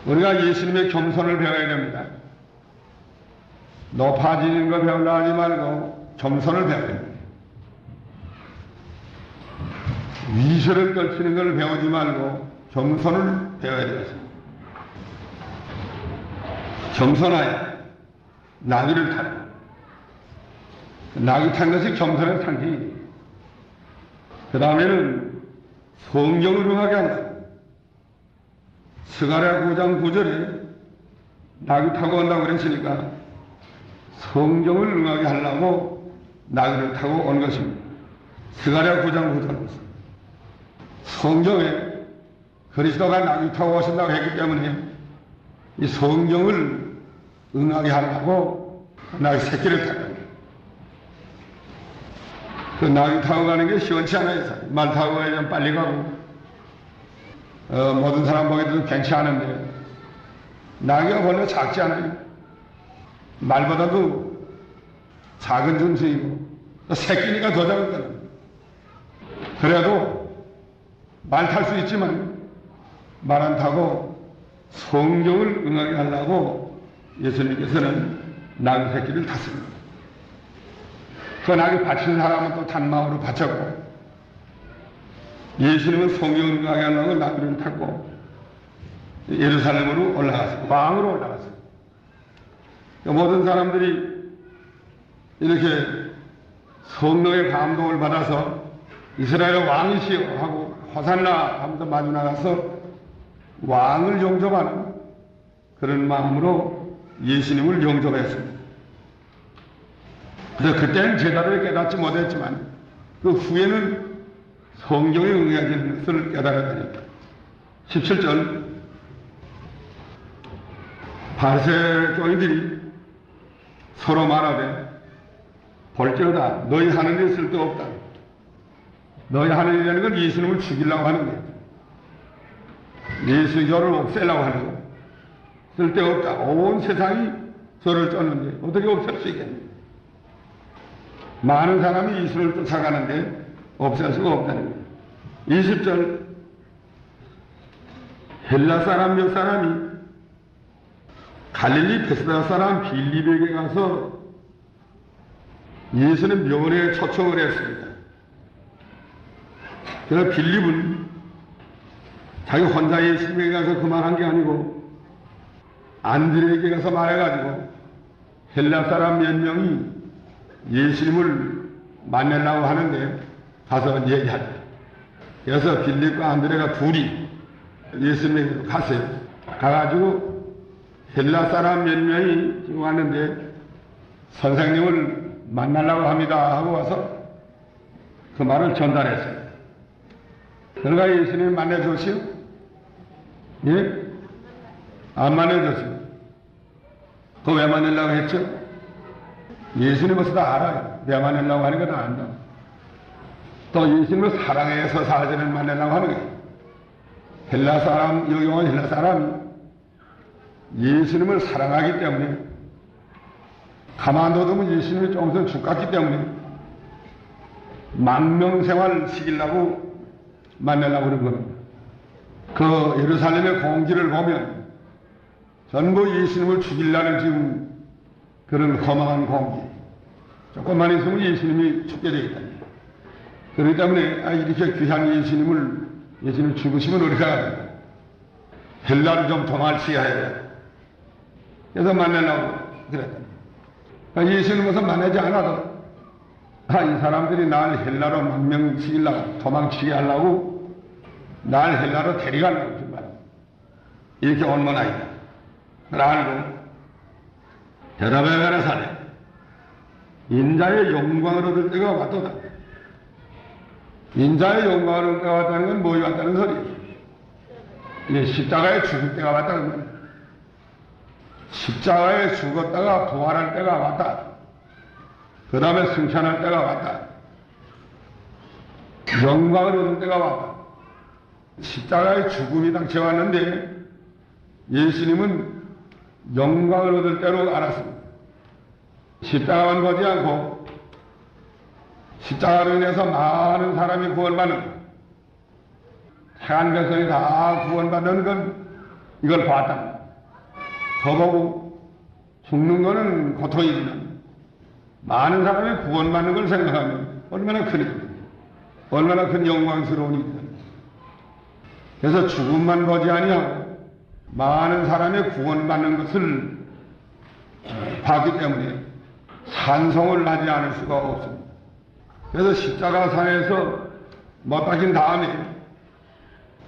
우리가 예수님의 겸손을 배워야 됩니다. 높아지는 거 배우려 하지 말고 겸손을 배워야 됩니다. 위세를 떨치는 걸 배우지 말고 겸손을 배워야 되겠습니다. 겸손하여 나귀를 타라. 나귀 탄 것이 겸손의 상징입니다. 그 다음에는 성경을 응하게 한다. 스가랴 9장 9절에 나귀 타고 온다고 그랬으니까 성경을 응하게 하려고 나귀를 타고 온 것입니다. 스가랴 9장 9절. 성경에 그리스도가 나귀 타고 오신다고 했기 때문에 이 성경을 응하게 하려고 나귀 새끼를 타고 그 나귀 타고 가는 게 시원치 않아요. 말 타고 가면 빨리 가고 모든 사람 보기에도 괜찮은데 나귀가 원래 작지 않아요. 말보다도 작은 존재이고 새끼니까 더 작거든요. 그래도 말 탈 수 있지만 말 안 타고 성경을 응하게 하려고 예수님께서는 나귀 새끼를 탔습니다. 그 나귀 바친 사람은 또 탄 마음으로 바쳤고 예수님은 성경을 응하게 하려고 나귀를 타고 예루살렘으로 올라갔어요. 왕으로 올라갔어요. 모든 사람들이 이렇게 성령의 감동을 받아서 이스라엘 왕이시여 하고 호산나 하면서 마주 나가서 왕을 영접하는 그런 마음으로 예수님을 영접했습니다. 그래서 그때는 제대로 깨닫지 못했지만 그 후에는 성경에 응해지는 것을 깨달았다니까. 17절 바리새인들이 서로 말하되 볼지어다 너희 하는 일에 쓸데없다. 너희 하는 일이라는 건 예수님을 죽이려고 하는 거예요. 예수교를 없애려고 하는 거예요. 쓸데없다. 온 세상이 저를 쫓는데 어떻게 없앨 수 있겠냐. 많은 사람이 예수를 쫓아가는데 없앨 수가 없다는 거예요. 20절 헬라 사람 몇 사람이 갈릴리 베스다 사람 빌립에게 가서 예수는 면회에 초청을 했습니다. 그래서 빌립은 자기 혼자 예수님에게 가서 그만한 게 아니고 안드레에게 가서 말해가지고 헬라 사람 몇 명이 예수님을 만나려고 하는데 가서 얘기하죠. 그래서 빌립과 안드레가 둘이 예수님에게 갔어요. 가가지고 헬라 사람 몇 명이 지금 왔는데 선생님을 만나려고 합니다 하고 와서 그 말을 전달했어요. 그러니까 예수님을 만나줬어요? 예? 안 만나줬어요. 그거 왜 만나려고 했죠? 예수님 벌써 다 알아요. 왜 만나려고 하는 거 다 안다. 또 예수님을 사랑해서 사진을 만나려고 하는 거예요. 헬라 사람, 여기 온 헬라 사람이 예수님을 사랑하기 때문에 가만둬두면 예수님이 좀 있으면 죽겠기 때문에 망명생활 시키려고 만나려고 그런 겁니다. 그 예루살렘의 공기를 보면 전부 예수님을 죽이려는 지금 그런 험한 공기. 조금만 있으면 예수님이 죽게 되겠다. 그렇기 때문에 이렇게 귀한 예수님을 죽으시면 우리가 헬라를 좀 도말시해야 돼. 그래서 만나려고 그랬다. 예수님 우선 만나지 않아도 이 사람들이 날 헬라로 망명시키려고 도망치게 하려고 날 헬라로 데려가려고 정말 이렇게 온 모양이다. 알고 대답해 가라사대 인자의 영광을 얻을 때가 왔도다. 인자의 영광을 얻을 때가 왔다는 건 뭐에 왔다는 소리예요? 십자가에 죽을 때가 왔다는 거예요. 십자가에 죽었다가 부활할 때가 왔다. 그 다음에 승천할 때가 왔다. 영광을 얻을 때가 왔다. 십자가의 죽음이 당시 왔는데 예수님은 영광을 얻을 때로 알았습니다. 십자가만 보지 않고 십자가로 인해서 많은 사람이 구원받는 태안 백성이 다 구원받는 건 이걸 봤다. 저보고 죽는 거는 고통이지만 많은 사람이 구원받는 걸 생각하면 얼마나 큰 일입니까? 얼마나 큰 영광스러운 일입니까? 그래서 죽음만 보지 아니하고 많은 사람이 구원받는 것을 봤기 때문에 찬송을 하지 않을 수가 없습니다. 그래서 십자가상에서 못 박힌 다음에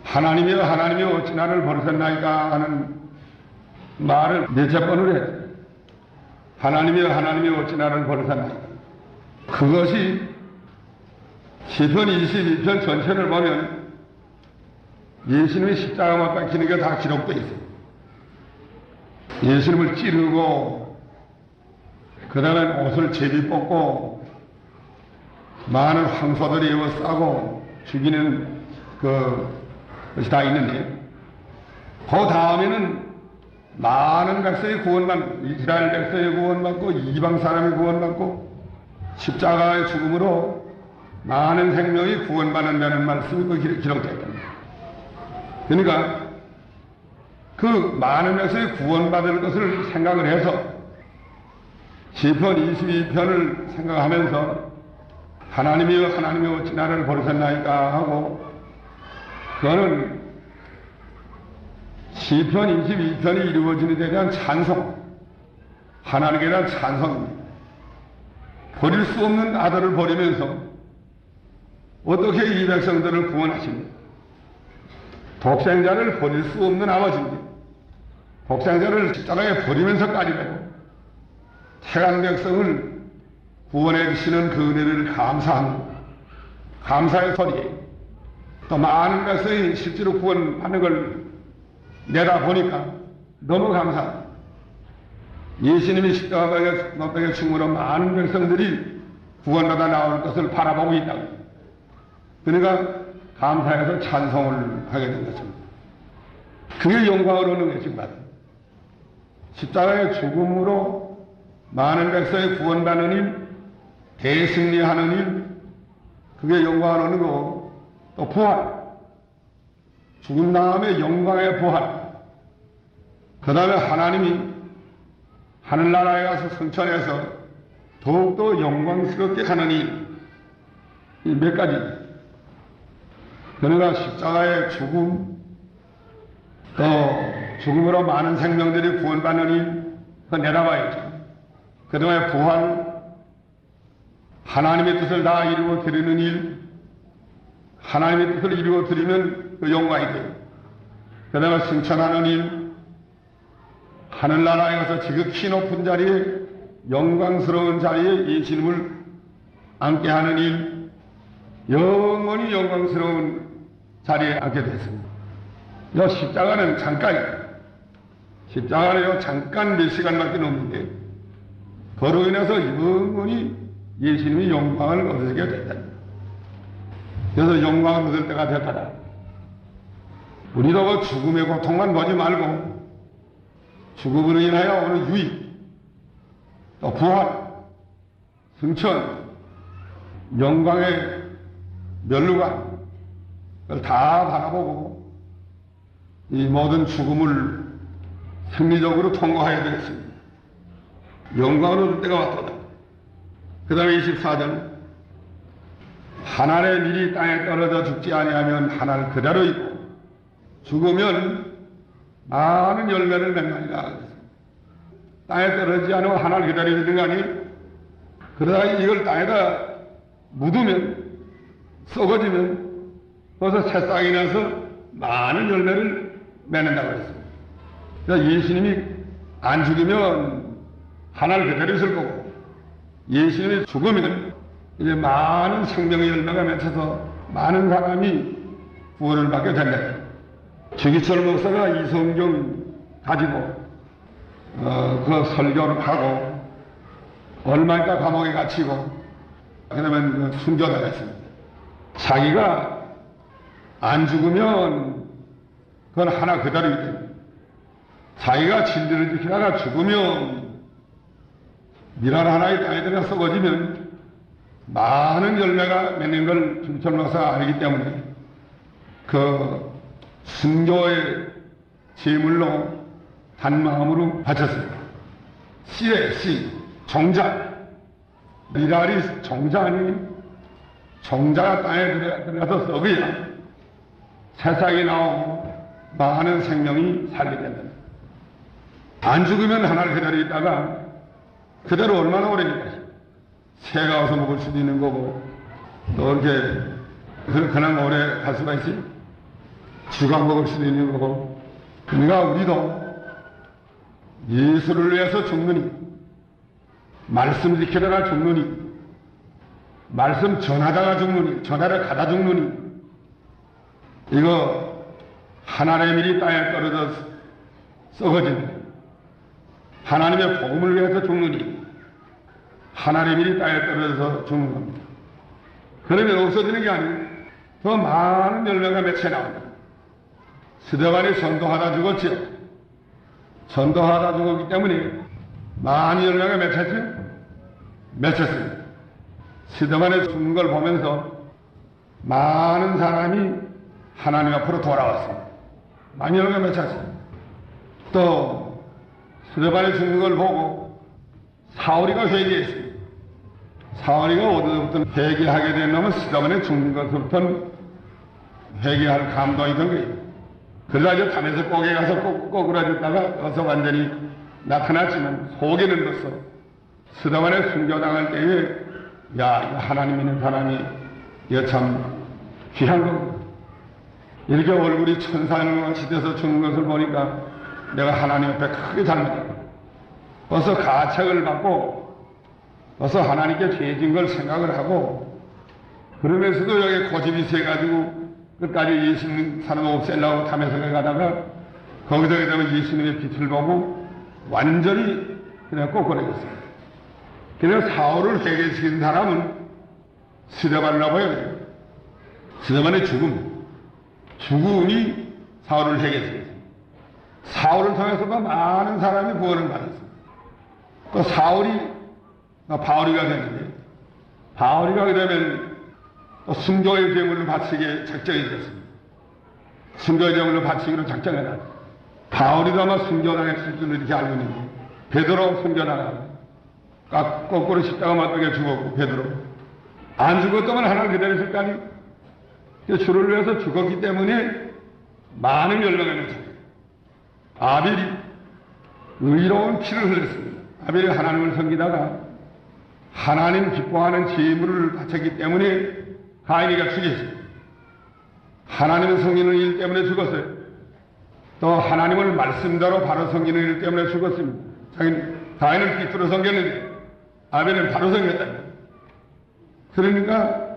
하나님이여 하나님이여 어찌 나를 버리셨나이까 하는 말을 몇째 번을 했어요. 하나님이여 하나님이여 어찌 나를 버리셨나이까. 그것이 시편 22편 전체를 보면 예수님이 십자가 못 박히는 게 다 기록되어 있어요. 예수님을 찌르고 그 다음에 옷을 제비 뽑고 많은 황소들이 에워싸고 죽이는 것이 다 있는데 그 다음에는 많은 백성이 구원받고 이스라엘 백성이 구원받고 이방 사람이 구원받고 십자가의 죽음으로 많은 생명이 구원받는다는 말씀이 기록되어 있습니다. 그러니까 그 많은 백성이 구원받을 것을 생각을 해서 시편 22편을 생각하면서 하나님이여 하나님이여 어찌 나를 버리셨나이까 하고 그거는 시편 22편이 이루어지는 데 대한 찬송, 하나님께 대한 찬송입니다. 버릴 수 없는 아들을 버리면서 어떻게 이 백성들을 구원하십니까? 독생자를 버릴 수 없는 아버지입니다. 독생자를 십자가에 버리면서까지도 태간 백성을 구원해 주시는 그 은혜를 감사의 소리에 또 많은 백성이 실제로 구원하는 걸 내다보니까 너무 감사합니다. 예수님이 십자가에 죽음으로 많은 백성들이 구원받아 나올 것을 바라보고 있다고. 그러니까 감사해서 찬송을 하게 된 것입니다. 그게 영광을 얻는 것입니다. 십자가의 죽음으로 많은 백성이 구원받는 일, 대승리하는 일, 그게 영광을 얻는 거고, 또 부활, 죽은 다음에 영광의 부활, 그 다음에 하나님이 하늘나라에 가서 성천해서 더욱더 영광스럽게 하는 일, 이 몇 가지. 그러나 십자가의 죽음, 또 죽음으로 많은 생명들이 구원받는 일, 그거 내다봐야죠. 그 다음에 부활, 하나님의 뜻을 다 이루어 드리는 일, 하나님의 뜻을 이루어 드리면 그 영광이 돼요. 그 다음에 승천하는 일, 하늘나라에 가서 지극히 높은 자리에, 영광스러운 자리에 예수님을 앉게 하는 일, 영원히 영광스러운 자리에 앉게 됐습니다. 이 십자가는 잠깐이에요. 십자가는 잠깐 몇 시간밖에 없는데 그로 인해서 영원히 예수님이 영광을 얻게 됐다. 그래서 영광을 얻을 때가 됐다. 우리도 그 죽음의 고통만 보지 말고 죽음으로 인하여 오는 유익, 또 부활, 승천, 영광의 멸류관, 그걸 다 바라보고 이 모든 죽음을 승리적으로 통과해야 되겠습니다. 영광을 얻을 때가 왔다. 그 다음에 24절, 하늘의 밀이 땅에 떨어져 죽지 아니하면 하늘 그대로 있고 죽으면 많은 열매를 맺느니라. 땅에 떨어지지 않으면 하늘 그대로 있는 거 아니? 그러다가 이걸 땅에다 묻으면 썩어지면 거기서 새싹이 나서 많은 열매를 맺는다고 했습니다. 그래서 예수님이 안 죽으면 하늘 그대로 있을 거고 예수님이 죽으면 이제 많은 생명의 열매가 맺혀서 많은 사람이 구원을 받게 된다. 최기철 목사가 이 성경 가지고 그 설교를 하고 얼마 있다 감옥에 갇히고 그러면 순교당했습니다. 자기가 안 죽으면 그건 하나 그대로 있대. 자기가 진리를 지키다가 죽으면 미랄 하나의 땅에 들어 썩어지면 많은 열매가 맺는 걸 김철 목사가 알기 때문에 그 순교의 제물로 단마음으로 바쳤습니다. 씨에 씨, 정자. 미랄이 정자 아니 정자가 땅에 들어가서 썩어야 새싹이 나오고 많은 생명이 살게 된다. 안 죽으면 하나를 기다려 있다가 그대로 얼마나 오래니까 새가 와서 먹을 수도 있는 거고 또 이렇게 그냥 오래 갈 수가 있지. 쥐가 먹을 수도 있는 거고. 그러니까 우리도 예수를 위해서 죽느니 말씀 지키다가 죽느니 말씀 전하다가 죽느니 전하러 가다 죽느니 이거 하나님의 일이 땅에 떨어져 썩어지는 하나님의 복음을 위해서 죽느니 하나님의 일이 땅에 떨어져서 죽는 겁니다. 그러면 없어지는 게 아니고 더 많은 열매가 맺혀 나온다. 스데반이 전도하다 죽었지요. 전도하다 죽었기 때문에 많은 열매가 맺혔습니다. 스데반이 죽는 걸 보면서 많은 사람이 하나님 앞으로 돌아왔습니다. 많은 열매가 맺혔습니다. 또 스데반이 죽는 걸 보고 사울이가 회개했습니다. 사울이가 어디서부터 회개하게 됐냐면 스데반이 죽는 것부터 회개할 감동이 든 거예요. 그래가지고 담에서 꼭에 가서 꼬꾸라졌다가 어서 완전히 나타났지만 속에는 벌써 스데반에 순교당할 때에 야 하나님 있는 사람이 이거 참 귀한 거고 이렇게 얼굴이 천사같이 돼서 죽는 것을 보니까 내가 하나님 앞에 크게 잘못했다. 어서 가책을 받고 어서 하나님께 죄진 걸 생각을 하고 그러면서도 여기 고집이 세가지고 끝까지 예수님 사람 없애려고 탐해서 가다가 거기서 되면 예수님의 빛을 보고 완전히 그냥 꼬꾸라졌어요. 그래서 사울을 회개시킨 사람은 스데반이라고 해요. 스데반의 죽음이 사울을 회개시켰어요. 사울을 통해서도 많은 사람이 구원을 받았어요. 또 사울이 바울이가 됐는데 바울이가 그러면 또 순교의 제물을 바치게 작정이 됐습니다. 순교의 제물을 바치기로 작정해놨어요. 바울이도 아마 순교당했을 줄 이렇게 알고 있는데 베드로 순교당하고 거꾸로 십자가 맞게 죽었고 베드로 안 죽었다면 하나님 기다렸을 거 아니에요. 주를 위해서 죽었기 때문에 많은 열매가 맺혔어요. 아벨이 의로운 피를 흘렸습니다. 아벨이 하나님을 섬기다가 하나님 기뻐하는 제물을 바쳤기 때문에 가인이가 죽였어요. 하나님을 섬기는 일 때문에 죽었어요. 또 하나님을 말씀대로 바로 섬기는 일 때문에 죽었습니다. 가인은 삐뚤어 섬겼는데 아벨은 바로 섬겼다. 그러니까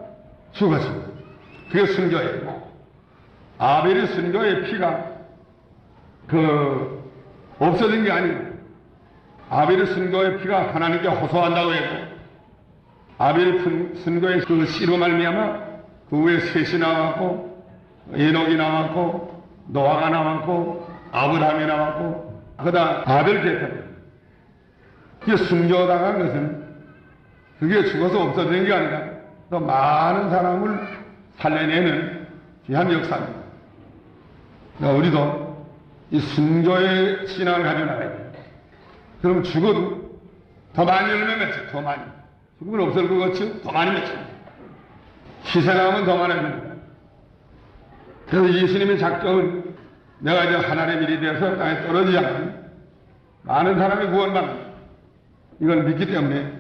죽었습니다. 그게 순교예요. 아벨의 순교의 피가 없어진 게 아니고 아벨의 순교의 피가 하나님께 호소한다고 했고 아벨의 순교의 그 씨로 말미암아 그 후에 셋이 나왔고 에녹이 나왔고 노아가 나왔고 아브라함이 나왔고 그다음 아벨 계통. 그게 순교당한 것은 그게 죽어서 없어지는 게 아니라 더 많은 사람을 살려내는 귀한 역사입니다. 그러니까 우리도 이 순교의 신앙을 가지고 나가야 돼요. 그럼 죽어도 더 많이 열매 맺죠. 더 많이. 죽으면 없을 것 같죠? 더 많이 맺죠. 희생하면 더 많아집니다. 그래서 예수님의 작정은 내가 이제 하나님의 일이 되어서 땅에 떨어지지 않으면 많은 사람이 구원받는다. 이걸 믿기 때문에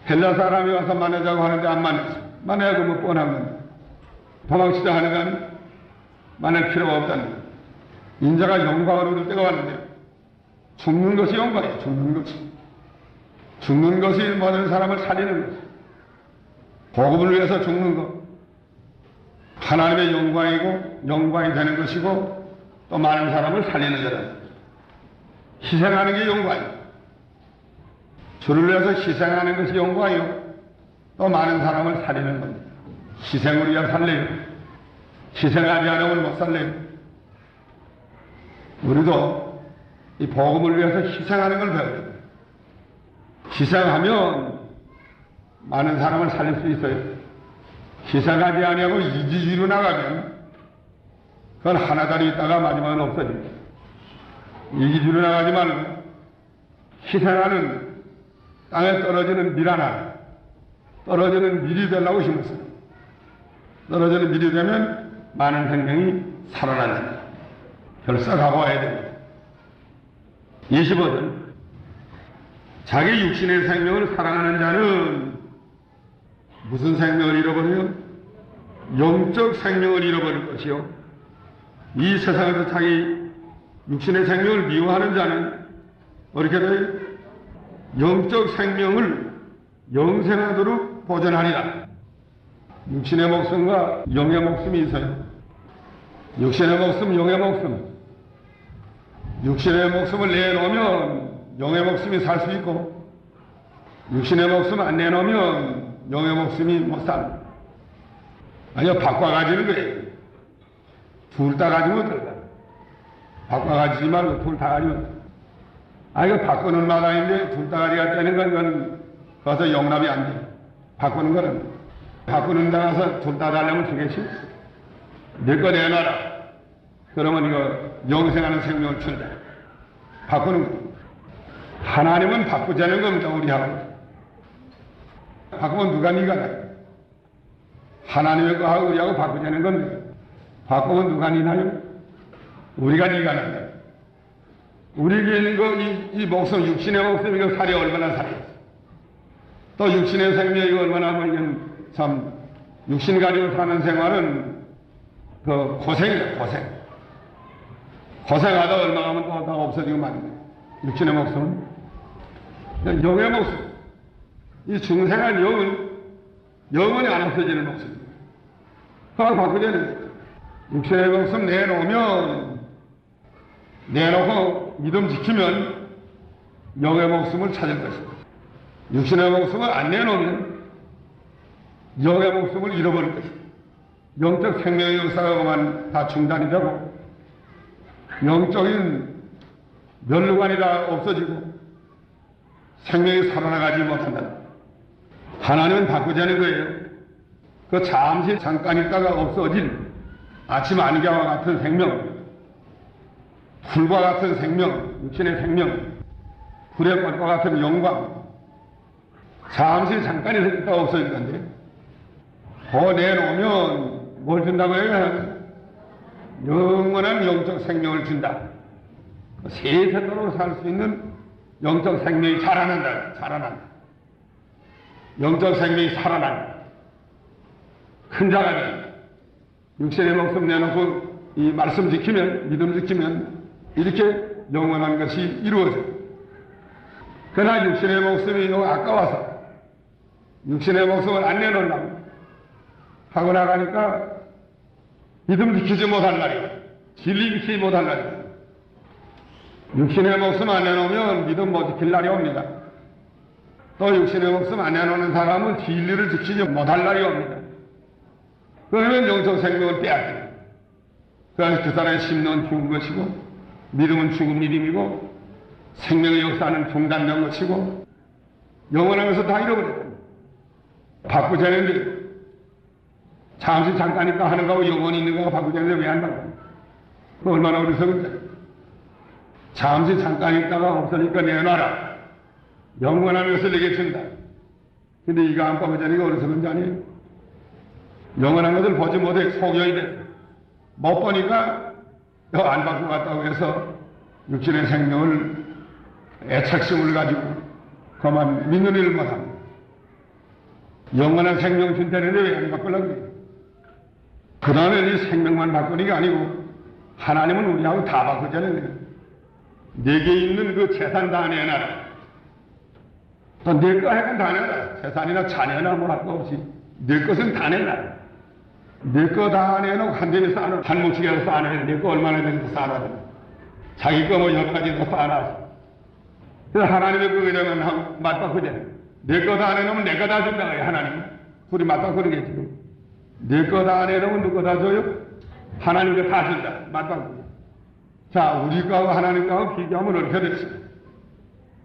헬라 사람이 와서 만나자고 하는데 안 만났어요. 만나야 뭐 뻔한 건데. 도망치자 하는 건 만날 필요가 없다는 거예요. 인자가 영광으로 얻을 때가 왔는데 죽는 것이 영광이에요. 죽는 것이 모든 사람을 살리는 것이에요. 복음을 위해서 죽는 것. 하나님의 영광이고 영광이 되는 것이고 또 많은 사람을 살리는 거다. 희생하는 게 영광이에요. 주를 위해서 희생하는 것이 영광이요. 또 많은 사람을 살리는 겁니다. 희생을 위해 살래요. 희생하지 않으면 못 살래요. 우리도 이 복음을 위해서 희생하는 걸 배워야 돼요. 희생하면 많은 사람을 살릴 수 있어요. 희생하지 아니하고 이지주의로 나가면 그건 하나다리 있다가 마지막은 없어집니다. 이기주로 나가지 말고 희생하는 땅에 떨어지는 밀 하나, 떨어지는 밀이 되려고 심었어요. 떨어지는 밀이 되면 많은 생명이 살아난다. 결석하고 와야 됩니다. 25절. 자기 육신의 생명을 사랑하는 자는 무슨 생명을 잃어버려요? 영적 생명을 잃어버릴 것이요. 이 세상에서 자기 육신의 생명을 미워하는 자는 어떻게 돼요? 영적 생명을 영생하도록 보존하리라. 육신의 목숨과 영의 목숨이 있어요. 육신의 목숨, 영의 목숨. 육신의 목숨을 내놓으면 영의 목숨이 살 수 있고, 육신의 목숨 안 내놓으면 영의 목숨이 못 삽니다. 아니요, 바꿔가지는 거예요. 둘 다 가지면 어떨까? 바꿔가지지 말고 둘 다 가지면. 이거 바꾸는 마당인데 둘 다 가지가 되는 건 그건 거기서 용납이 안 돼. 바꾸는 거는. 바꾸는 데 가서 둘 다 달라면 주겠지? 내 거 내놔라. 그러면 이거 영생하는 생명을 준다. 바꾸는 거. 하나님은 바꾸자는 겁니다, 우리하고. 바꾸면 누가 니가나? 하나님의 거하고 우리하고 바꾸자는 건데, 바꾸면 누가 니나요? 우리가 니가 난다. 우리에게 있는 거, 이 목숨, 육신의 목숨, 이거 살이 얼마나 살이. 또 육신의 생명, 이거 얼마나 하면 참, 육신 가지고 사는 생활은 그 고생이다, 고생. 고생하다 얼마 하면 또 다 없어지고 말이야. 육신의 목숨은. 영의 목숨. 이 중생한 영은 영원히 안 없어지는 목숨입니다. 그걸 바꾸자는 육신의 목숨 내놓고 믿음 지키면 영의 목숨을 찾을 것입니다. 육신의 목숨을 안 내놓으면 영의 목숨을 잃어버릴 것입니다. 영적 생명의 역사가 그만 다 중단이 되고 영적인 면류관이 다 없어지고 생명이 살아나가지 못한다. 하나님은 바꾸자는 거예요. 그 잠시 잠깐 있다가 없어진 아침 안개와 같은 생명, 불과 같은 생명, 육신의 생명, 불의 꽃과 같은 영광, 잠시 잠깐 있다가 없어질 건데, 내놓으면 뭘 준다고 해요? 영원한 영적 생명을 준다. 세세토록 살 수 있는 영적 생명이 자라난다. 영적 생명이 살아난다. 큰 자가 된다. 육신의 목숨 내놓고 이 말씀 지키면, 믿음 지키면 이렇게 영원한 것이 이루어져. 그러나 육신의 목숨이 너무 아까워서 육신의 목숨을 안 내놓으려고 하고 나가니까 믿음 지키지 못한 날이야. 진리 지키지 못한 날이야. 육신의 목숨 안 내놓으면 믿음 못 지킬 날이 옵니다. 또 육신의 목숨 안 내놓는 사람은 진리를 지키지 못할 날이 옵니다. 그러면 영적 생명을 빼앗깁니다. 그래서 그 사람의 심령은 죽은 것이고 믿음은 죽은 믿음이고 생명의 역사는 중단된 것이고 영원한 것을 다 잃어버렸다. 바꾸자는데 잠시 잠깐 있다 하는 거하고 영원히 있는 거하고 바꾸자는데 왜 한다고? 그 얼마나 어리석은데. 잠시 잠깐 있다가 없으니까 내놔라. 영원한 것을 내게 준다. 근데 이거 안 바꾸자니까 어리석은 게 아니에요. 영원한 것을 보지 못해 속여야 돼. 못 보니까 안 바꾸고 갔다고 해서 육신의 생명을 애착심을 가지고 그만 믿는 일을 못합니다. 영원한 생명 준다는데 왜 안 바꾸려고 그래요? 그 다음에 이 생명만 바꾸는 게 아니고 하나님은 우리하고 다 바꾸잖아요. 내게 있는 그 재산 다 내놔라. 또 내 거 해건 다 내놔라. 재산이나 자녀나 뭐 할 거 없이 내 것은 다 내놔라. 내 거 다 내놓고 한 대에 쌓아놓고 한 뭉치게 쌓아놔야 내 거 얼마나 되는지 쌓아놔야 자기 거 뭐 여러 가지 더 쌓아놔서. 그래서 하나님의 그거 되면 맞바꾸잖아. 내 거 다 내놓으면 내 거 다 준다. 하나님. 둘이 맞바꾸는겠지. 내 거 다 내놓으면 누구 다 줘요? 하나님 거 다 준다. 맞바꾸자. 자, 우리 거하고 하나님 거하고 비교하면 어떻게 되지?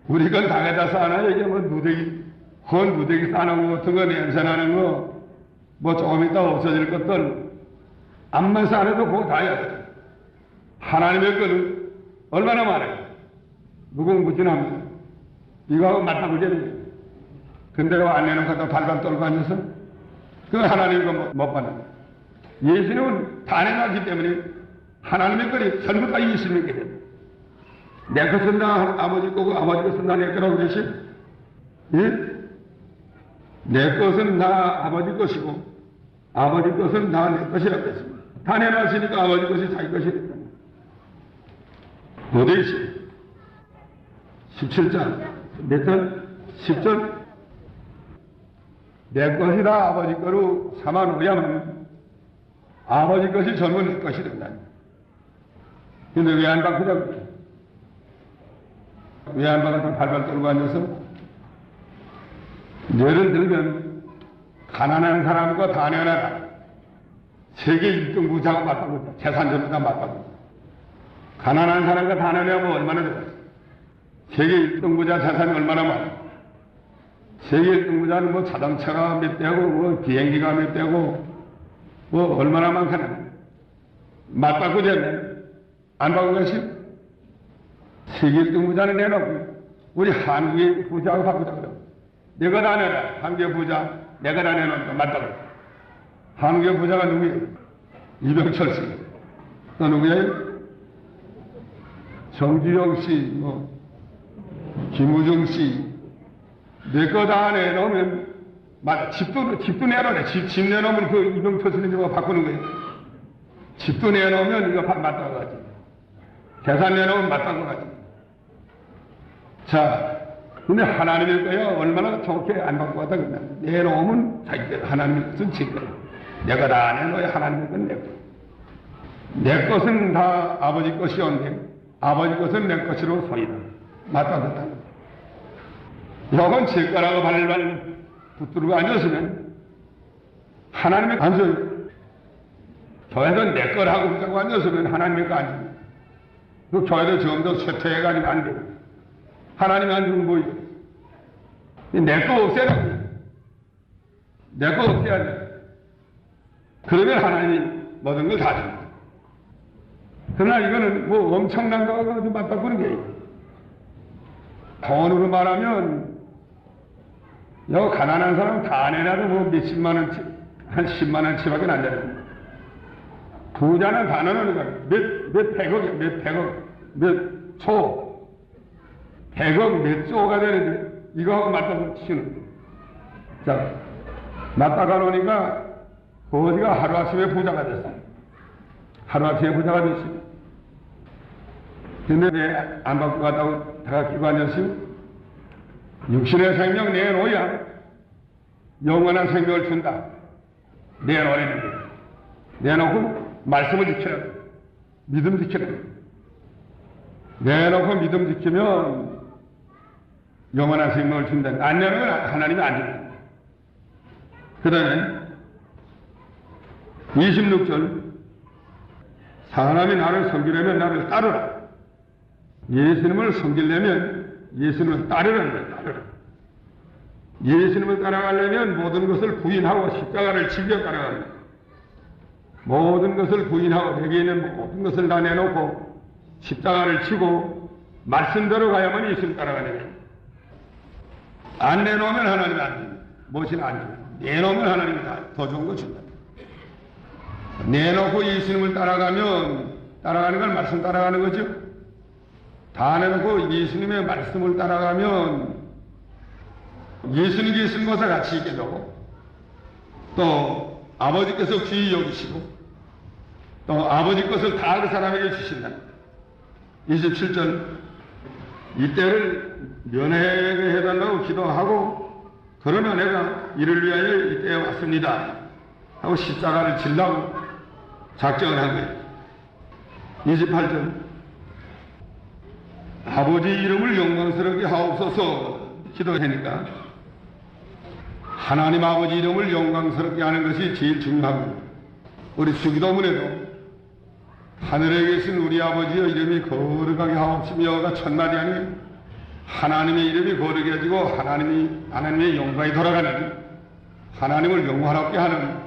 우리 건 당에다 쌓아놔야 이게 뭐 누대기, 헌 누대기 쌓아놓은 거 같은 거 냄새나는 거, 뭐 조금 있다 없어질 것들, 암만 쌓아놔도 그거 다야. 하나님의 거는 얼마나 많아요. 무궁무진합니다. 이거하고 맞다고 되는 거예요. 근데 안 내놓고 발발 떨고 앉아서 그 하나님 이거 못 받는 거예요. 예수님은 다 내놨기 때문에 하나님의 거리 전부 다 예수님의 거리입니다. 내 것은 다 아버지 거고 아버지 것은 다 내 거라고 그러시? 예? 내 것은 다 아버지 것이고 아버지 것은 다 내 것이라고 했습니다. 다 내놨으니까 아버지 것이 자기 것이니까. 어디시? 17장 몇 절? 10절? 내 것이 다 아버지 거로 삼아놓으려면 아버지 것이 전부 내 것이 된다. 근데 왜 안 바꾸자고? 왜 안 바꿔서 발발 떨고 앉아서? 예를 들면 가난한 사람과 다 내놔라. 세계 1등 부자가 맞다고 재산 전부 다 맞다고. 가난한 사람과 다 내놔면 얼마나 되겠어? 세계 1등 부자 재산이 얼마나 많아? 세계 1등 부자는 뭐 자동차가 몇 대고 뭐 비행기가 몇 대고 뭐 얼마나 많겠나? 맞바꾸 되네. 안 바꾼 것이 세계 1등 부자는 내놓고 우리 한국의 부자하고 바꾸자 그래. 내가 다 내놔. 한국의 부자 내가 다 내놓으니까 맞다고. 한국의 부자가 누구예요? 이병철 씨. 또 누구예요? 정주영 씨, 뭐 김우중 씨. 내 거 다 내놓으면 맞아. 집도 내놓으래. 집 내놓으면 그 이병철 씨는 바꾸는 거예요. 집도 내놓으면 이거 맞다고 하지. 재산 내놓으면 맞다고 하지. 자, 근데 하나님의 거야 얼마나 좋게 안 바꾸고 하다 그러면 내놓으면 자기들 하나님의 것은 제 거야. 내가 다 내놓아야 하나님의 건 내 거야. 내 것은 다 아버지 것이었는데 아버지 것은 내 것으로 소이다. 맞다 그랬다. 이건 제 거라고 발발 붙들고 앉았으면 하나님의 앉아요. 교회도 내 거라고 붙들고 앉았으면 하나님의 거 아닙니다. 그 교회도 점점 쇠퇴해가지고 안 돼요. 하나님이 앉으면 뭐예요? 내 거 없애라고. 내 거 없애야 돼. 그러면 하나님이 모든 걸 다 줍니다. 그러나 이거는 뭐 엄청난 거가 좀 맞바꾸는 게 있어요. 돈으로 말하면 요 가난한 사람 다 내놔도 뭐 몇십만 원치, 한 10만 원치밖에 안 되는. 부자는 다 내놓는 거야. 몇 백억이야, 몇 백억, 몇 초, 100억 몇 조가 되는데 이거하고 맞다고 치는 거야. 자, 맞다가 놓으니까 어디가 하루아침에 부자가 됐어. 하루아침에 부자가 됐어. 근데 왜 안 받고 갔다고 다가 끼고 앉았어요? 육신의 생명 내놓아야 영원한 생명을 준다. 내놓으라는 거예요. 내놓고 말씀을 지켜라. 믿음 지켜라. 내놓고 믿음 지키면 영원한 생명을 준다. 안 내놓으면 하나님이 안 준다. 그 다음에 26절 사람이 나를 섬기려면 나를 따르라. 예수님을 섬기려면 예수님을 따르라는 거예요. 따르라. 예수님을 따라가려면 모든 것을 부인하고 십자가를 지겨 따라가는 거예요. 모든 것을 부인하고 내게 있는 모든 것을 다 내놓고 십자가를 지고 말씀대로 가야만 예수님 따라가는 거예요. 안 내놓으면 하나님이 안 줍니다. 무엇이나 안 줍니다. 내놓으면 하나님이 더 좋은 거 준다. 내놓고 예수님을 따라가면 따라가는 건 말씀 따라가는 거죠. 다 내놓고 예수님의 말씀을 따라가면 예수님 계신 것을 같이 있게 되고 또 아버지께서 귀히 여기시고 또 아버지 것을 다 그 사람에게 주신다. 27절 이때를 면회하게 해달라고 기도하고 그러나 내가 이를 위하여 이때에 왔습니다 하고 십자가를 질라고 작정을 한 거예요. 28절 아버지 이름을 영광스럽게 하옵소서 기도하니까 하나님 아버지 이름을 영광스럽게 하는 것이 제일 중요합니다. 우리 주기도문에도 하늘에 계신 우리 아버지의 이름이 거룩하게 하옵시며가 첫마디 아니 하나님의 이름이 거룩해지고 하나님의 영광이 돌아가는 하나님을 영화롭게 하는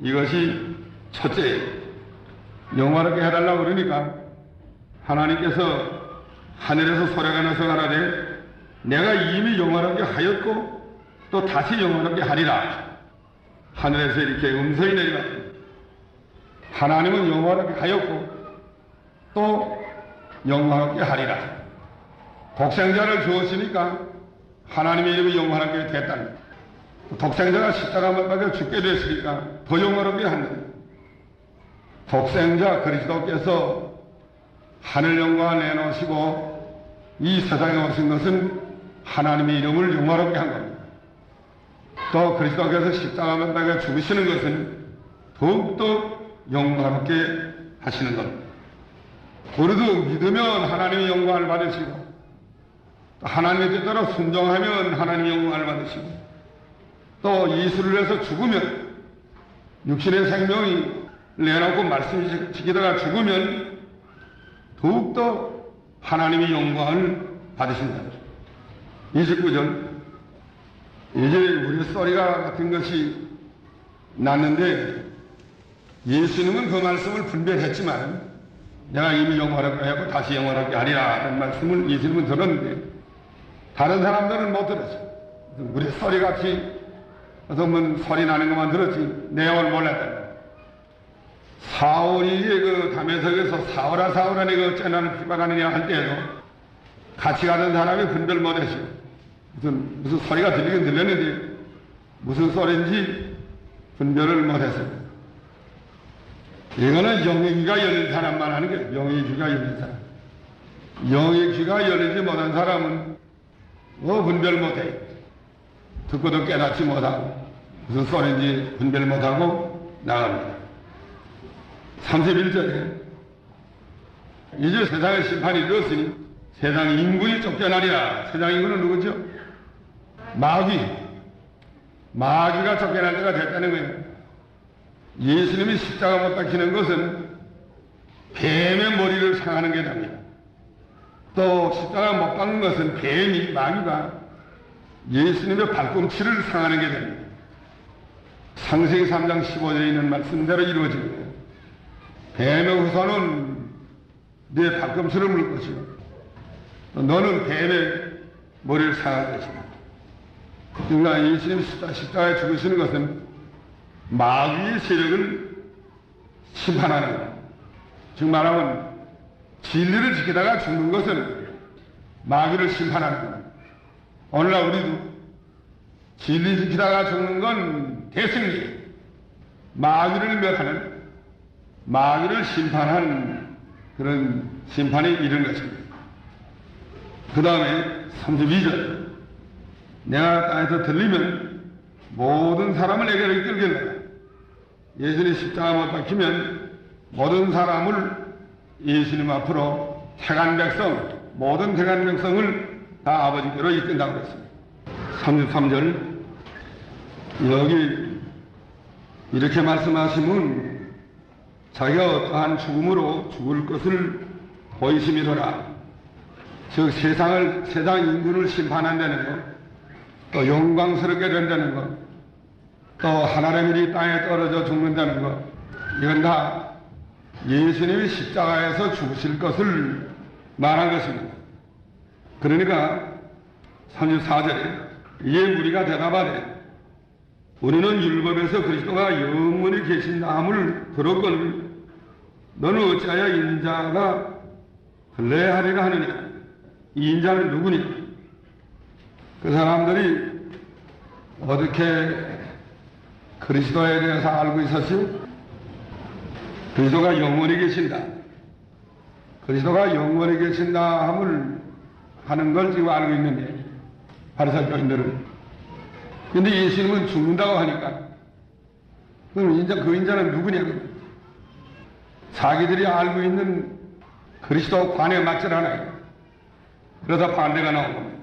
이것이 첫째 영화롭게 해달라고 그러니까 하나님께서 하늘에서 소리가 나서 가라되 내가 이미 영원하게 하였고 또 다시 영원하게 하리라. 하늘에서 이렇게 음성이 내려갔습니다. 하나님은 영원하게 하였고 또 영원하게 하리라. 독생자를 주었으니까 하나님의 이름이 영원하게 됐다는 거예요. 독생자가 십자가 못 박혀 죽게 됐으니까 더 영원하게 한다. 독생자 그리스도께서 하늘 영광을 내놓으시고 이 세상에 오신 것은 하나님의 이름을 영원하게 한 겁니다. 또 그리스도께서 십자가 못 박혀 죽으시는 것은 더욱더 영광롭게 하시는 겁니다. 우리도 믿으면 하나님의 영광을 받으시고 하나님의 뜻대로 순종하면 하나님의 영광을 받으시고 또 예수를 위해서 죽으면 육신의 생명이 내놓고 말씀 지키다가 죽으면 더욱더 하나님의 영광을 받으신다. 29절 이제 우리 소리가 같은 것이 났는데 예수님은 그 말씀을 분별했지만 내가 이미 영원하게 하고 다시 영원하게 하리라 하는 말씀을 예수님은 들었는데 다른 사람들은 못 들었어요. 우리 소리같이 어떤 소리 나는 것만 들었지 내용을 몰랐단 말이에요. 사울이 그 담에석에서 사울아 내가 어째 나는 비방하느냐 할 때에도 같이 가던 사람이 분별 못했어요. 무슨 소리가 들리긴 들렸는데 무슨 소리인지 분별을 못했어요. 이거는 영의 귀가 열린 사람만 하는 거예요. 영의 귀가 열린 사람. 영의 귀가 열리지 못한 사람은 분별 못해요. 듣고도 깨닫지 못하고 무슨 소리인지 분별 못하고 나갑니다. 31절에 이제 세상의 심판이 이르렀으니 세상 인군이 쫓겨나리라. 세상 인군은 누구죠? 마귀가 쫓겨날 때가 됐다는 거예요. 예수님이 십자가 못 박히는 것은 뱀의 머리를 상하는 게 됩니다. 또 십자가 못 박는 것은 마귀가 예수님의 발꿈치를 상하는 게 됩니다. 창세기 3장 15절에 있는 말씀대로 이루어진 거예요. 뱀의 후손은 네 발꿈치를 물 것이고 너는 뱀의 머리를 상할 것이다. 그러니까 예수님 십자가에 죽으시는 것은 마귀의 세력을 심판하는 거예요. 즉 말하면 진리를 지키다가 죽는 것은 마귀를 심판하는 거예요. 오늘날 우리도 진리 지키다가 죽는 건 대승리, 마귀를 멸하는, 마귀를 심판한 그런 심판이 이른 것입니다. 그 다음에 32절 내가 땅에서 들리면 모든 사람을 내게로 이끌겠노라. 예수님 십자가 못 박히면 모든 사람을 예수님 앞으로 택한 백성, 모든 택한 백성을 다 아버지께로 이끈다고 했습니다. 33절 여기 이렇게 말씀하시면 자기가 어떠한 죽음으로 죽을 것을 보이심이로라. 즉 세상 인군을 심판한다는 것, 또 영광스럽게 된다는 것, 또 하나님의 일이 땅에 떨어져 죽는다는 것, 이건 다 예수님이 십자가에서 죽으실 것을 말한 것입니다. 그러니까 34절에 이에 무리가 대답하되 우리는 율법에서 그리스도가 영원히 계신다 함을 들었거늘 너는 어찌하여 인자가 들레하리라 하느냐. 이 인자는 누구냐? 그 사람들이 어떻게 그리스도에 대해서 알고 있었어요? 그리스도가 영원히 계신다. 그리스도가 영원히 계신다 함을 하는 걸 지금 알고 있는데 바리새교인들은. 근데 예수님은 죽는다고 하니까 그럼 그 인자는 누구냐? 자기들이 알고 있는 그리스도 관에 맞질 않아요. 그러다 반대가 나온 겁니다.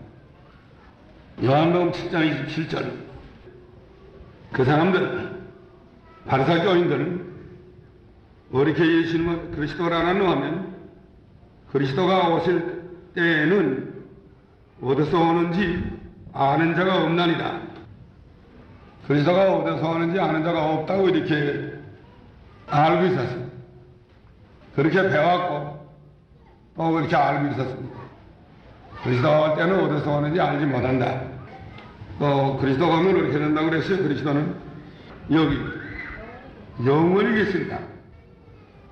요한복음 7장 27절 그 사람들 바리새교인들은 어떻게 예수님은 그리스도라는 하면 그리스도가 오실 때에는 어디서 오는지 아는 자가 없나니라. 그리스도가 어디서 오는지 아는 자가 없다고 이렇게 알고 있었어요. 그렇게 배웠고 또 그렇게 알고 있었습니다. 그리스도가 올 때는 어디서 오는지 알지 못한다. 또 그리스도가 오면 이렇게 된다고 그랬어요. 그리스도는 여기 영원히 계신다.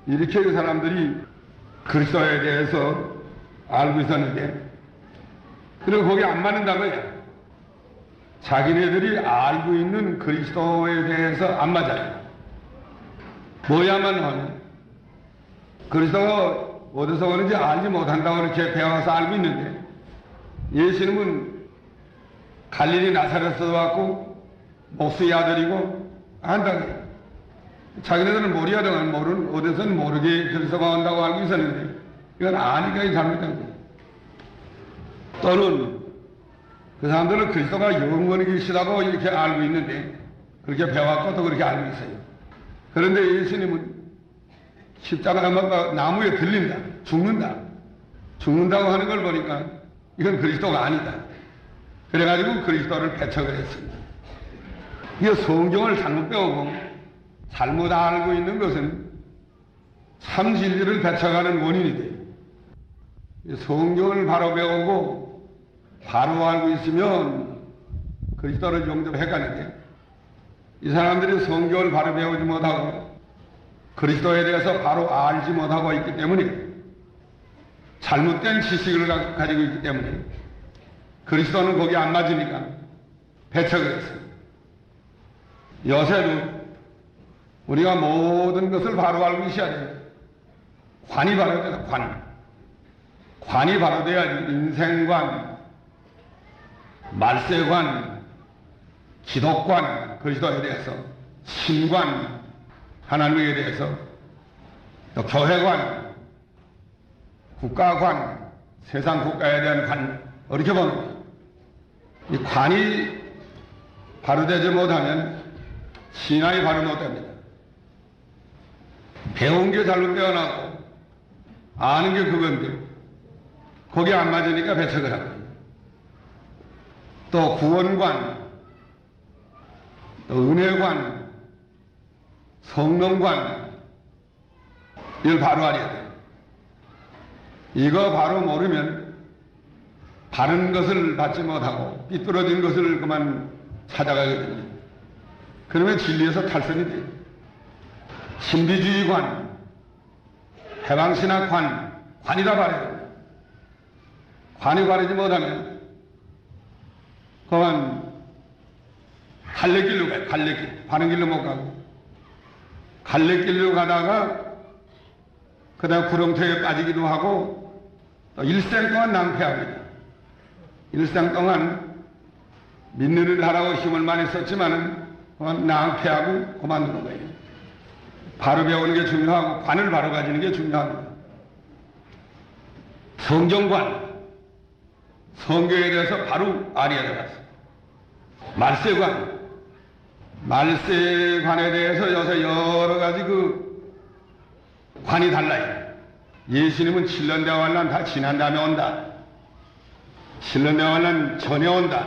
이렇게 그 사람들이 그리스도에 대해서 알고 있었는데, 그리고 거기 안 맞는다고요. 자기네들이 알고 있는 그리스도에 대해서 안 맞아요. 뭐야만 하면 그리스도가 어디서 오는지 알지 못한다고 이렇게 배워서 알고 있는데, 예수님은 갈릴리 나사렛에서 왔고 목수의 아들이고 한다고요. 자기네들은 모르야동안 모르는, 어디서는 모르게 그리스도가 온다고 알고 있었는데, 이건 아니까 잘못된 거예요. 또는 그 사람들은 그리스도가 영원히 계시다고 이렇게 알고 있는데, 그렇게 배웠고 또 그렇게 알고 있어요. 그런데 예수님은 십자가 나무에 들린다, 죽는다고 하는 걸 보니까 이건 그리스도가 아니다. 그래가지고 그리스도를 배척을 했습니다. 이게 성경을 잘못 배우고 잘못 알고 있는 것은 참 진리를 배척하는 원인이 돼요. 성경을 바로 배우고 바로 알고 있으면 그리스도를 용접해가는데, 이 사람들이 성경을 바로 배우지 못하고 그리스도에 대해서 바로 알지 못하고 있기 때문에, 잘못된 지식을 가지고 있기 때문에 그리스도는 거기 안 맞으니까 배척을 했습니다. 요새도 우리가 모든 것을 바로 알고 있어야 돼요. 관이 바로 돼야, 관이 바로 돼야지 인생관, 말세관, 기독관, 그리스도에 대해서, 신관, 하나님에 대해서, 또 교회관, 국가관, 세상 국가에 대한 관, 이렇게 보는 거예요. 이 관이 바로 되지 못하면 신앙이 바로 못 됩니다. 배운 게 잘못 배워나고 아는 게 그건데 거기 안 맞으니까 배척을 하는 거예요. 또 구원관, 또 은혜관, 성령관, 이걸 바로 알아야 돼요. 이거 바로 모르면 바른 것을 받지 못하고 삐뚤어진 것을 그만 찾아가거든요. 그러면 진리에서 탈선이 돼요. 신비주의관, 해방신학관, 관이 다 바라야 됩니다. 관이 바르지 못하면 그만 갈래길로 가요. 갈래길. 바른 길로 못 가고 갈래길로 가다가 그다음 구렁텅이에 빠지기도 하고 또 일생 동안 낭패합니다. 일생 동안 믿는 일 하라고 힘을 많이 썼지만은 그만 낭패하고 그만두는 거예요. 바로 배우는 게 중요하고 관을 바로 가지는 게 중요합니다. 성경관, 성경에 대해서 바로 알아야 되겠습니다. 말세관, 말세관에 대해서 요새 여러 가지 관이 달라요. 예수님은 7년 대환란 다 지난 다음에 온다. 7년 대환란 전에 온다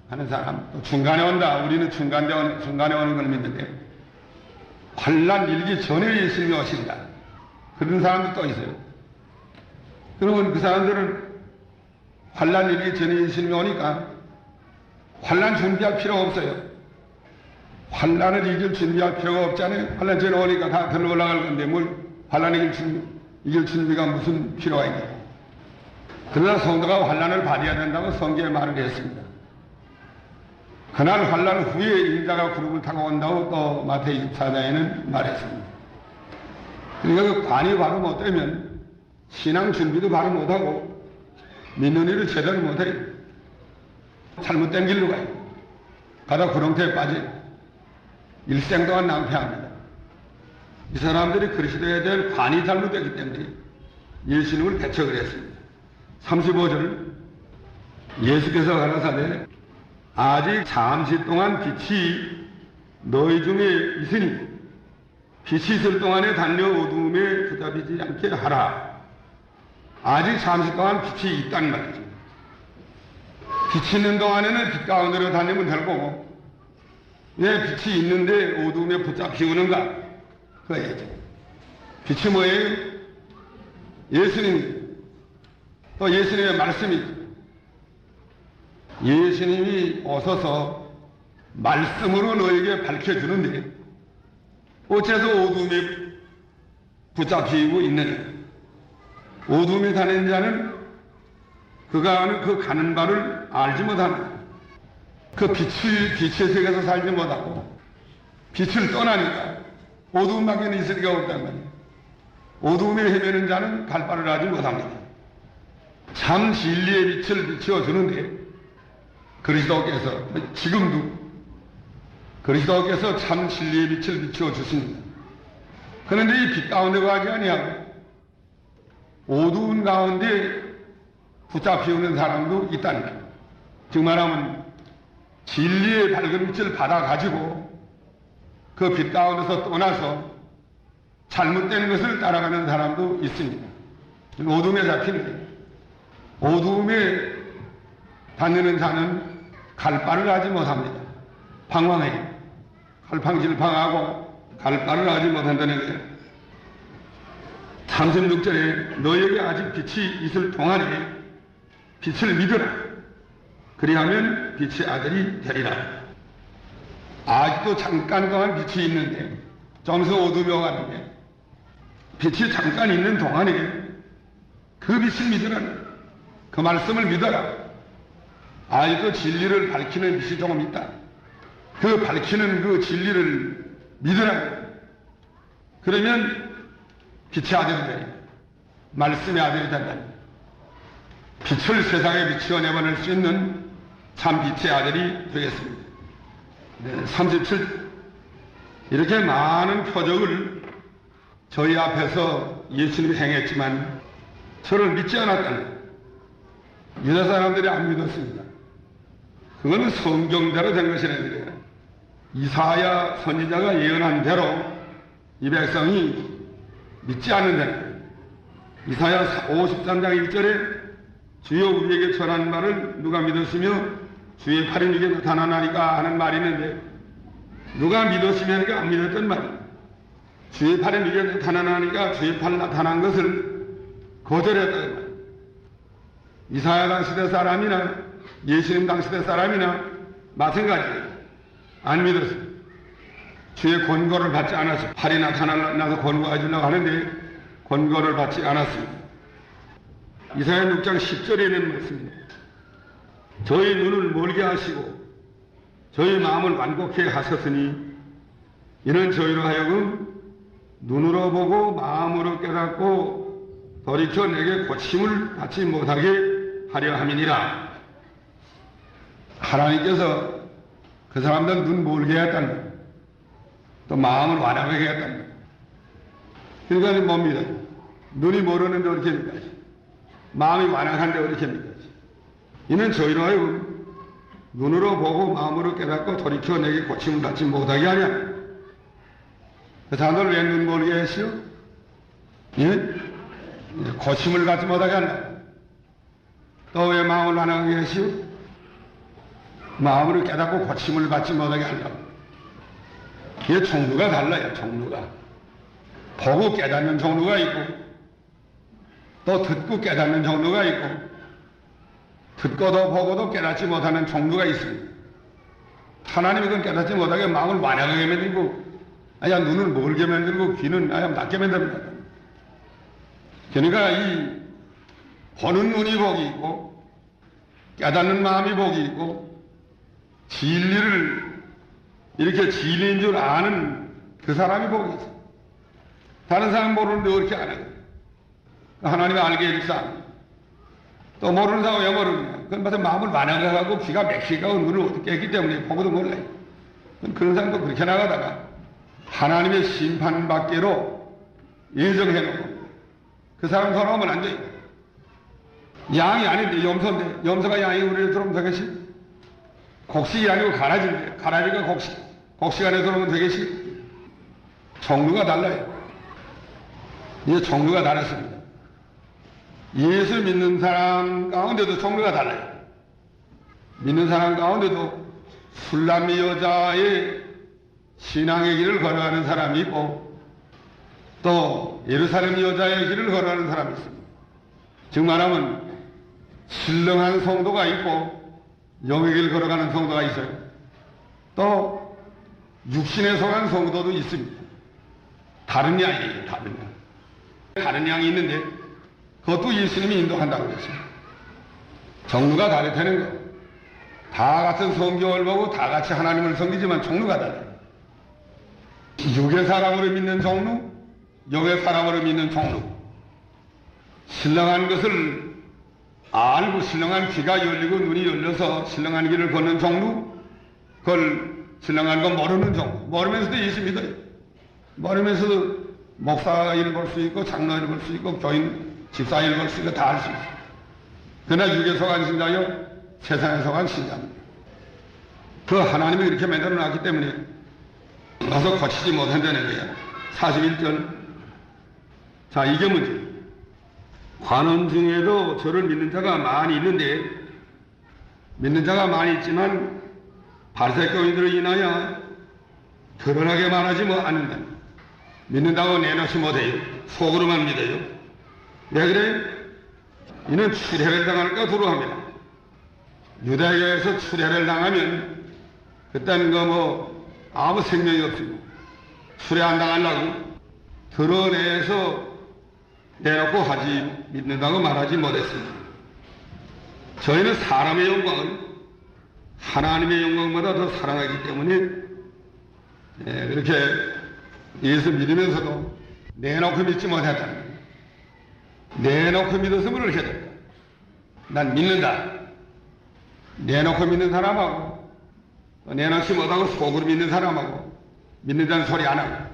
하는 사람, 또 중간에 온다. 우리는 중간에 오는 걸 믿는데, 환란 일기 전에 예수님이 오신다. 그런 사람도 또 있어요. 그러면 그 사람들은 환란 일기 전에 예수님이 오니까 환란 준비할 필요가 없어요. 환란을 이길 준비할 필요가 없잖아요. 환란 전에 오니까 다 들러 올라갈 건데 뭘 환란을 이길 준비가 무슨 필요가 있냐. 그러나 성도가 환란을 받아야 된다고 성경에 말을 했습니다. 그날 환란 후에 인자가 구름을 타고 온다고 또 마태복음 24장에는 말했습니다. 그러니까 그 관이 바로 못되면 신앙 준비도 바로 못하고 믿는 일을 제대로 못해요. 잘못된 길로 가요. 가다 구렁텅이에 빠져요. 일생 동안 낭패합니다. 이 사람들이 그리스도에 대한 관이 잘못되기 때문에 예수님을 배척을 했습니다. 35절, 예수께서 가라사대 아직 잠시 동안 빛이 너희 중에 있으니 빛이 있을 동안에 달려 어두움에 붙잡히지 않게 하라. 아직 잠시 동안 빛이 있다는 말이죠. 빛이 있는 동안에는 빛 가운데로 다니면 될 거고, 왜 빛이 있는데 어두움에 붙잡히우는가? 그거예요. 빛이 뭐예요? 예수님. 또 예수님의 말씀이 예수님이 오셔서 말씀으로 너에게 밝혀주는데 어째서 어둠에 붙잡히고 있느냐. 어둠에 다니는 자는 그가 하는 그 가는 바를 알지 못하는 그 빛의 세계에서 살지 못하고 빛을 떠나니까 어둠밖에 있을 리가 없단 말이에요. 어둠에 헤매는 자는 갈 바를 알지 못합니다. 참 진리의 빛을 비추어주는데 그리스도께서 지금도 그리스도께서 참 진리의 빛을 비추어 주십니다. 그런데 이 빛 가운데 가지 아니하고 어두운 가운데 붙잡히는 사람도 있다는 거예요. 즉 말하면 진리의 밝은 빛을 받아가지고 그 빛 가운데서 떠나서 잘못된 것을 따라가는 사람도 있습니다. 어둠에 잡히는 어둠에 다니는 자는 갈 바를 알지 못합니다. 방황해요. 갈팡질팡하고 갈 바를 알지 못한다는 거예요. 36절에 너에게 아직 빛이 있을 동안에 빛을 믿어라. 그리하면 빛의 아들이 되리라. 아직도 잠깐 동안 빛이 있는데 좀 있으면 어둠이 오가는데 빛이 잠깐 있는 동안에 그 빛을 믿으라. 그 말씀을 믿어라. 아직도 진리를 밝히는 빛이 조금 있다. 그 밝히는 그 진리를 믿으라. 그러면 빛의 아들이 되리라. 말씀의 아들이 된다. 빛을 세상에 비추어 내보낼 수 있는 참 빛의 아들이 되겠습니다. 37. 이렇게 많은 표적을 저희 앞에서 예수님이 행했지만 저를 믿지 않았다는 거예요. 유다 사람들이 안 믿었습니다. 그거는 성경대로 된 것이라는 거예요. 이사야 선지자가 예언한 대로 이 백성이 믿지 않는다는 거예요. 이사야 53장 1절에 주여 우리에게 전한 말을 누가 믿었으며 주의 팔이 네게 나타나나이까 하는 말이 있는데 누가 믿었으면 안 믿었던 말이에요. 주의 팔이 네게 나타나나니까 주의 팔 나타난 것을 거절했다는 말이에요. 이사야 당시대 사람이나 예수님 당시대 사람이나 마찬가지예요. 안 믿었어요. 주의 권고를 받지 않았어요. 팔이 나타나서 권고해 주려고 하는데 권고를 받지 않았습니다. 이사야 6장 10절에는 말씀입니다. 저희 눈을 멀게 하시고 저희 마음을 완곡해 하셨으니 이는 저희로 하여금 눈으로 보고 마음으로 깨닫고 돌이켜 내게 고침을 받지 못하게 하려 함이니라. 하나님께서 그 사람들 눈 멀게 했다는 거예요. 또 마음을 완화하게 했다는 거예요. 그러니까 뭡니다. 눈이 모르는데 어떻게 합니까? 마음이 완악한데 어떻게 합니까? 이는 저희로 하여금 눈으로 보고 마음으로 깨닫고 돌이켜 내게 고침을 받지 못하게 하냐. 그 사람들 왜 눈 멀게 했어요? 예? 고침을 받지 못하게 한다. 또 왜 마음을 완악하게 했어요? 마음으로 깨닫고 고침을 받지 못하게 한다. 이게 종류가 달라요. 종류가. 보고 깨닫는 종류가 있고 또 듣고 깨닫는 종류가 있고 듣고도 보고도 깨닫지 못하는 종류가 있습니다. 하나님이 그건 깨닫지 못하게 마음을 완악하게 만들고 아야 눈을 멀게 만들고 귀는 아야 낮게 만듭니다. 그러니까 이 보는 눈이 복이 있고 깨닫는 마음이 복이 있고 진리를 이렇게 진리인 줄 아는 그 사람이 복이 있어요. 다른 사람 모르는데 그렇게 안 해요. 하나님이 알게 해주사. 또 모르는 사람 왜 모르느냐. 그건 맞아 마음을 완화하고 귀가 맥히고 눈을 어떻게 했기 때문에 보고도 몰라요. 그런 사람도 그렇게 나가다가 하나님의 심판 밖으로 예정해놓고 그 사람 돌아오면 안 돼요. 양이 아닌데 염소인데 염소가 양이 우리에 들어오면 되겠지? 곡식이 아니고 가라지인데 가라지가 곡식 안에 들어오면 되겠지? 종류가 달라요. 이제 종류가 다르습니다. 예수 믿는 사람 가운데도 종류가 달라요. 믿는 사람 가운데도 술람미 여자의 신앙의 길을 걸어가는 사람이 있고 또 예루살렘 여자의 길을 걸어가는 사람이 있습니다. 즉 말하면 신령한 성도가 있고 영의 길 걸어가는 성도가 있어요. 또 육신에 속한 성도도 있습니다. 다른 양이에요. 다른 양이 있는데 그것도 예수님이 인도한다고 그랬습니다. 종류가 다르다는 거. 다 같은 성경을 보고 다 같이 하나님을 섬기지만 종류가 달라요. 육의 사람으로 믿는 종류, 영의 사람으로 믿는 종류. 신령한 것을 알고 신령한 귀가 열리고 눈이 열려서 신령한 길을 걷는 종류, 그걸 신령한 건 모르는 종류. 모르면서도 예수 믿어요. 모르면서도 목사 일 볼 수 있고 장로 일 볼 수 있고 교인 집사 일 볼 수 있고 다 할 수 있어요. 그러나 육에 속한 신자요 세상에 속한 신자입니다. 그 하나님이 이렇게 만들어 놨기 때문에 와서 고치지 못한다는 거예요. 41절. 자, 이게 문제. 관원 중에도 저를 믿는 자가 많이 있는데, 믿는 자가 많이 있지만 바리새교인들을 인하여 드러나게 말하지 않는다. 믿는다고 내놓지 못해요. 속으로만 믿어요. 왜 그래? 이는 출애를 당할까 두려워합니다. 유대교에서 출애를 당하면 그때는 아무 생명이 없습니다. 출애 안 당하려고 드러내서 내놓고 하지 믿는다고 말하지 못했습니다. 저희는 사람의 영광을 하나님의 영광보다 더 사랑하기 때문에 그렇게 예수 믿으면서도 내놓고 믿지 못했다는 거예요. 내놓고 믿었으면 이렇게 된다. 난 믿는다. 내놓고 믿는 사람하고 내놓지 못하고 속으로 믿는 사람하고 믿는다는 소리 안 하고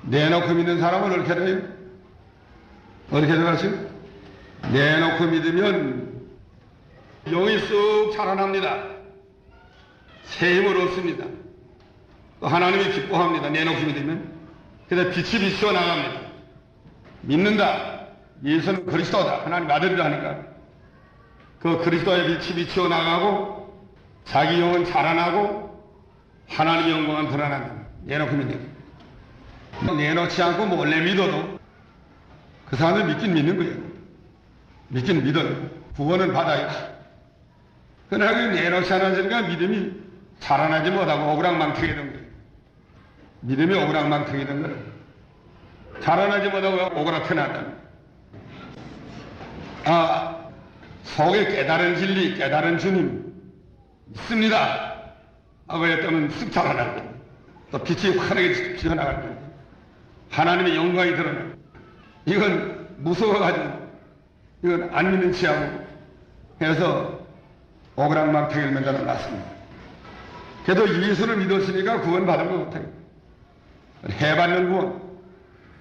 내놓고 믿는 사람은 어떻게 돼요? 어떻게 들어가시죠? 내놓고 믿으면 영이 쑥 자라납니다. 새 힘을 얻습니다. 또 하나님이 기뻐합니다. 내놓고 믿으면. 그래서 빛이 비추어 나갑니다. 믿는다. 예수는 그리스도다. 하나님 아들이라 하니까 그 그리스도의 빛이 비추어 나가고 자기 영은 자라나고 하나님의 영광은 드러난다. 내놓고 믿는 거예요. 내놓지 않고 몰래 믿어도 그 사람을 믿긴 믿는 거예요. 믿긴 믿어요. 구원은 받아요. 그러나 내놓지 않으니까 믿음이 자라나지 못하고 오그랑망탕이 된 거예요. 믿음이 오그랑망탕이 된 거예요. 자라나지 못하고 오그라터났다는 거예요. 속에 깨달은 진리, 깨달은 주님 있습니다. 그랬다면 쓱 자라나고 또 빛이 환하게 피어나갈 거예요. 하나님의 영광이 드러나요. 이건 무서워가지고 이건 안 믿는 치하고 해서 오그랑망탕을 만들어 놨습니다. 그래도 예수를 믿었으니까 구원 받은 것 같아요. 해받는 구원.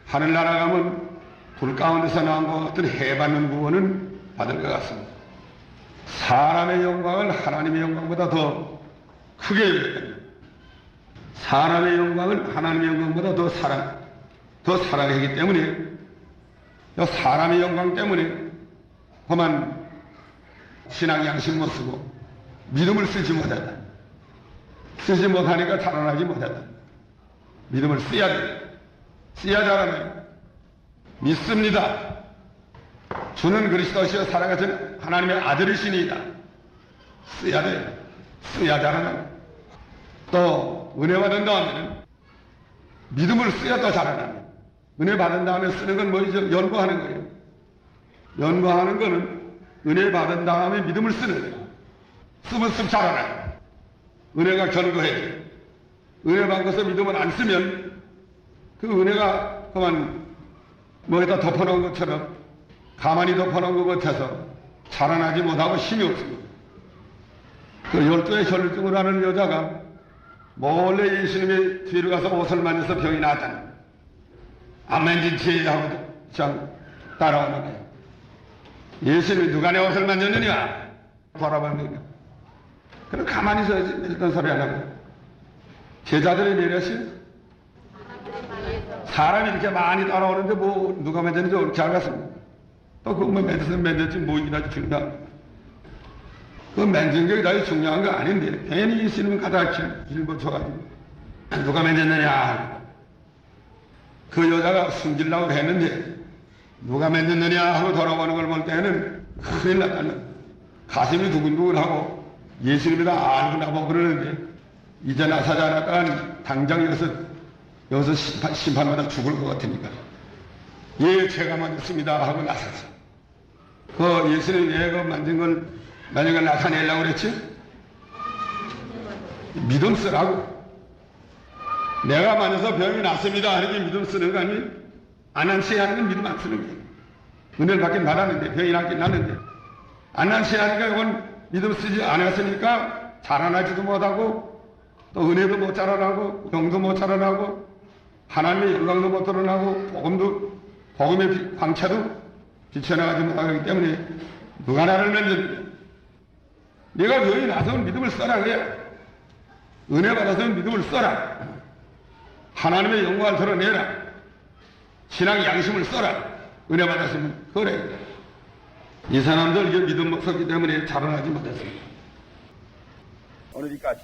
하늘나라 가면 불 가운데서 나온 것 같은 해받는 구원은 받을 것 같습니다. 사람의 영광을 하나님의 영광보다 더 크게 여겨야 됩니다. 사람의 영광을 하나님의 영광보다 더 사랑하기 때문에 사람의 영광 때문에 그만 신앙 양식 못 쓰고 믿음을 쓰지 못했다. 쓰지 못하니까 자라나지 못했다. 믿음을 써야 돼. 써야 자라나요. 믿습니다. 주는 그리스도시여 살아가신 하나님의 아들이시니이다. 써야 돼. 써야 자라나요. 또 은혜 받은 다음에는 믿음을 써야 더 자라나요. 은혜 받은 다음에 쓰는 건 뭐죠? 연구하는 거예요. 연구하는 거는 은혜 받은 다음에 믿음을 쓰는 거예요. 쓰면 쓱 자라나요. 은혜가 견고해져요. 은혜 받은 것을 믿음을 안 쓰면 그 은혜가 그만 뭐에다 덮어놓은 것처럼 가만히 덮어놓은 것 같아서 자라나지 못하고 힘이 없습니다. 그 12의 혈루증을 하는 여자가 몰래 예수님의 뒤로 가서 옷을 만져서 병이 나았다는 거예요. 안 만진 채 하고 그냥 따라오는 거예요. 예수님이 누가 내 옷을 만졌느냐? 돌아보는 거예요. 그럼 가만히 있어야지. 어떤 소리 안 하고. 제자들의 매력이 사람이 이렇게 많이 따라오는데 누가 만졌는지 그렇게 알았습니다. 또 그거 만졌지 뭐이나 중요한 그 만진 게 다 중요한 거 아닌데 괜히 예수님은 가다가 길벗어가지고 누가 만졌느냐 그 여자가 숨기려고 했는데 누가 맺느냐 하고 돌아보는 걸 볼 때는 큰일 났다는 가슴이 두근두근하고 예수님이다 알고 나보고 그러는데 이제 나서지 않았다간 당장 여기서 심판받아 죽을 것 같으니까 예 제가 만졌습니다 하고 나섰어. 그 예수님 예가 만든 걸 만약에 나타내려고 그랬지? 믿음 쓰라고. 내가 만져서 병이 났습니다 하는 게 믿음 쓰는 거 아니에요? 안한시 하는 건 믿음 안 쓰는 거예요. 은혜를 받긴 받았는데 병이 났긴 났는데 안한시 하니까 이건 믿음 쓰지 않았으니까 자라나지도 못하고 또 은혜도 못 자라나고 영도 못 자라나고 하나님의 영광도 못 드러나고 복음의 광채도 비춰나가지 못하기 때문에 누가 나를 만졌느냐. 네가 병이 나서 믿음을 써라 그래. 은혜 받아서 믿음을 써라. 하나님의 영광을 드러내라. 신앙 양심을 써라. 은혜 받았으면 그래. 이 사람들 이게 믿음 없었기 때문에 자라나지 못했습니다. 오늘 여기까지.